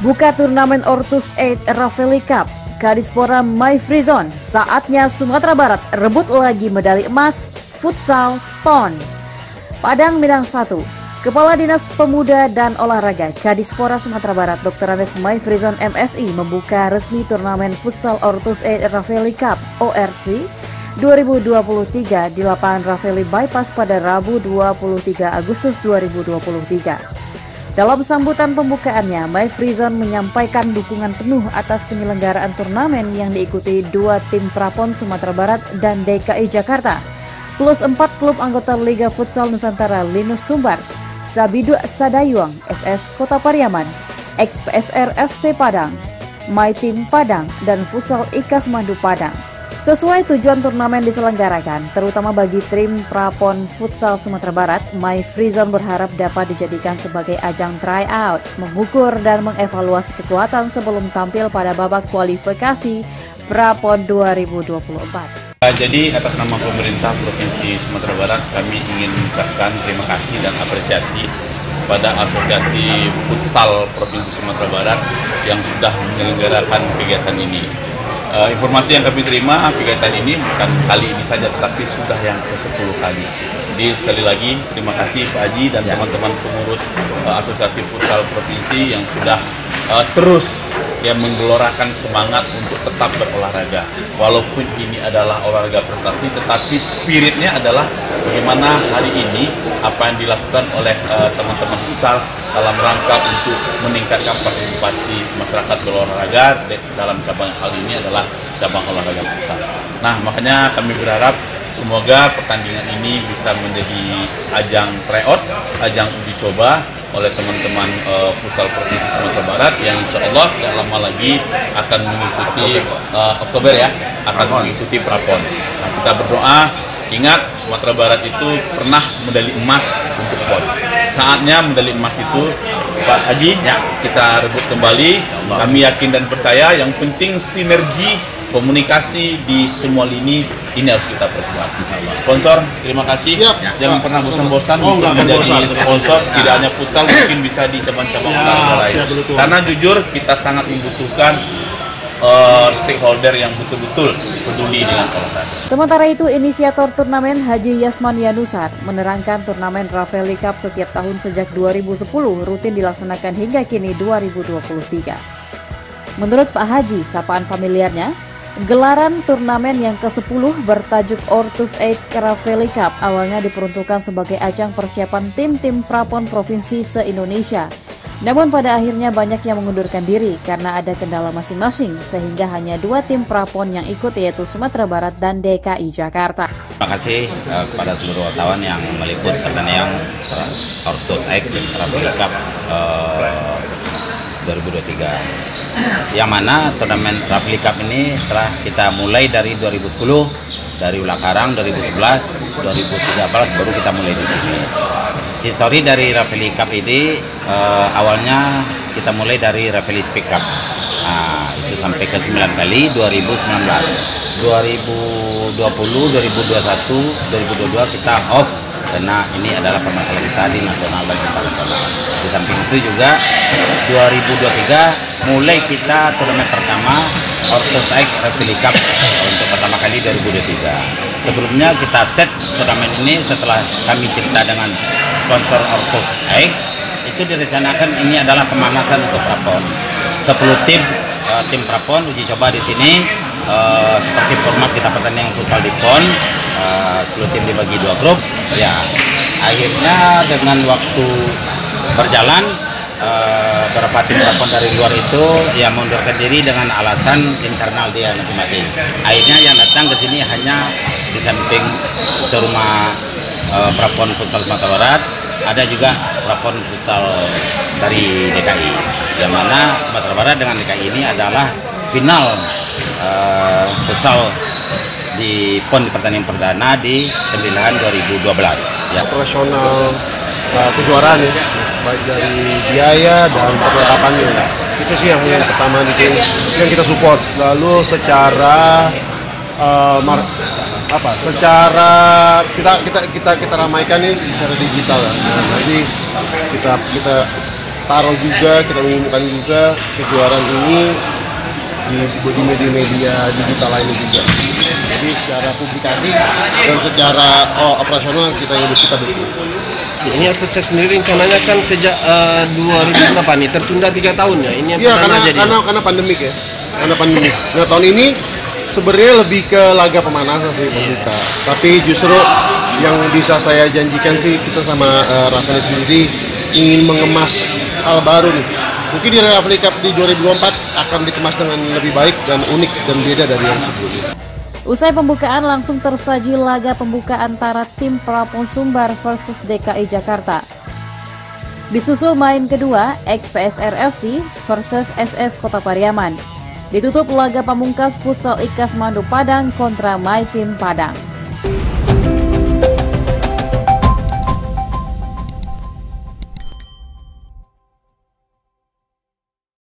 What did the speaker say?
Buka turnamen Ortus 8 Rafeli Cup, Kadispora My Free Zone. Saatnya Sumatera Barat rebut lagi medali emas futsal PON. Padang Minang 1. Kepala Dinas Pemuda dan Olahraga Kadispora Sumatera Barat Dr. Anes My Free Zone MSI membuka resmi turnamen futsal Ortus 8 Rafeli Cup ORC 2023 di lapangan Rafeli Bypass pada Rabu 23 Agustus 2023. Dalam sambutan pembukaannya, My Free Zone menyampaikan dukungan penuh atas penyelenggaraan turnamen yang diikuti dua tim Prapon Sumatera Barat dan DKI Jakarta, plus 4 klub anggota Liga Futsal Nusantara Linus Sumbar, Sabidu Sadayuang, SS Kota Pariaman, XPSR FC Padang, My Team Padang, dan Futsal IKAS Mandu Padang. Sesuai tujuan turnamen diselenggarakan, terutama bagi tim Prapon Futsal Sumatera Barat, My Free Zone berharap dapat dijadikan sebagai ajang tryout, mengukur dan mengevaluasi kekuatan sebelum tampil pada babak kualifikasi Prapon 2024. Jadi atas nama pemerintah Provinsi Sumatera Barat, kami ingin mengucapkan terima kasih dan apresiasi kepada Asosiasi Futsal Provinsi Sumatera Barat yang sudah menyelenggarakan kegiatan ini. Informasi yang kami terima, kegiatan ini bukan kali ini saja, tetapi sudah yang ke-10 kali. Jadi sekali lagi terima kasih Pak Haji dan teman-teman pengurus Asosiasi Futsal Provinsi yang sudah terus menggelorakan semangat untuk tetap berolahraga. Walaupun ini adalah olahraga prestasi, tetapi spiritnya adalah bagaimana hari ini apa yang dilakukan oleh teman-teman futsal dalam rangka untuk meningkatkan partisipasi masyarakat berolahraga dalam cabang hal ini adalah cabang olahraga futsal. Nah, makanya kami berharap semoga pertandingan ini bisa menjadi ajang tryout, ajang uji coba oleh teman-teman futsal Provinsi Sumatera Barat yang insya Allah tidak lama lagi akan mengikuti Oktober akan mengikuti Prapon. Nah, kita berdoa, ingat Sumatera Barat itu pernah medali emas untuk PON. Saatnya medali emas itu Pak Haji kita rebut kembali. Kami yakin dan percaya yang penting sinergi komunikasi di semua lini ini harus kita perkuat. Sponsor, terima kasih. Jangan pernah bosan-bosan untuk menjadi sponsor. Tidak hanya futsal, mungkin bisa di cabang-cabang olahraga lain. Karena jujur kita sangat membutuhkan stakeholder yang betul-betul peduli dengan olahraga. Sementara itu, inisiator turnamen Haji Yasman Yanusar menerangkan turnamen Rafeli Cup setiap tahun sejak 2010 rutin dilaksanakan hingga kini 2023. Menurut Pak Haji, sapaan familiarnya, gelaran turnamen yang ke-10 bertajuk Ortus 8 Rafeli Cup awalnya diperuntukkan sebagai ajang persiapan tim-tim Prapon Provinsi se-Indonesia. Namun pada akhirnya banyak yang mengundurkan diri karena ada kendala masing-masing sehingga hanya 2 tim Prapon yang ikut yaitu Sumatera Barat dan DKI Jakarta. Terima kasih kepada seluruh wartawan yang meliput pertandingan Ortus 8 Rafeli Cup 2023. Yang mana turnamen Rafeli Cup ini telah kita mulai dari 2010, dari Ulakarang 2011, 2013 baru kita mulai di sini. Histori dari Rafeli Cup ini awalnya kita mulai dari Rafeli Speak Cup. Nah, itu sampai ke 9 kali 2019, 2020, 2021, 2022 kita off karena ini adalah permasalahan kita di nasional dan internasional. Di samping itu juga 2023 mulai kita turnamen pertama Ortus 8 Rafeli Cup untuk pertama kali 2023. Sebelumnya kita set turnamen ini setelah kami cerita dengan sponsor Ortus 8, itu direncanakan ini adalah pemanasan untuk Prapon. 10 tim Prapon uji coba di sini seperti format kita pertandingan futsal di PON, 10 tim dibagi 2 grup. Ya, akhirnya dengan waktu berjalan beberapa tim Prapon dari luar itu mengundurkan diri dengan alasan internal dia masing-masing. Akhirnya yang datang ke sini hanya di samping itu rumah Prapon Futsal Sumatera Barat, ada juga Prapon Futsal dari DKI. Yang mana Sumatera Barat dengan DKI ini adalah final futsal di PON di pertandingan perdana di pemilihan 2012. Ya. Operasional kejuaraan ya, baik dari biaya dan perlengkapannya. Itu sih yang pertama itu yang kita support. Lalu secara secara kita ramaikan ini secara digital. Nah, jadi kita taruh juga, kita umumkan juga kejuaraan ini di media-media digital lainnya juga. Jadi secara publikasi dan secara operasional kita dukung. Ini Ortosek sendiri rencananya kan sejak 2008 nih tertunda 3 tahun ya. Ini yang karena pandemik ya. Karena pandemi. Nah, tahun ini sebenarnya lebih ke laga pemanasan sih pembuka. Tapi justru yang bisa saya janjikan sih kita sama Rafael sendiri ingin mengemas hal baru nih. Mungkin di Rafeli Cup di 2024 akan dikemas dengan lebih baik dan unik dan beda dari yang sebelumnya. Usai pembukaan langsung tersaji laga pembuka antara tim Prapon Sumbar versus DKI Jakarta. Disusul main kedua XPSR FC versus SS Kota Pariaman. Ditutup laga pamungkas futsal IKAS Mandu Padang kontra My Team Padang.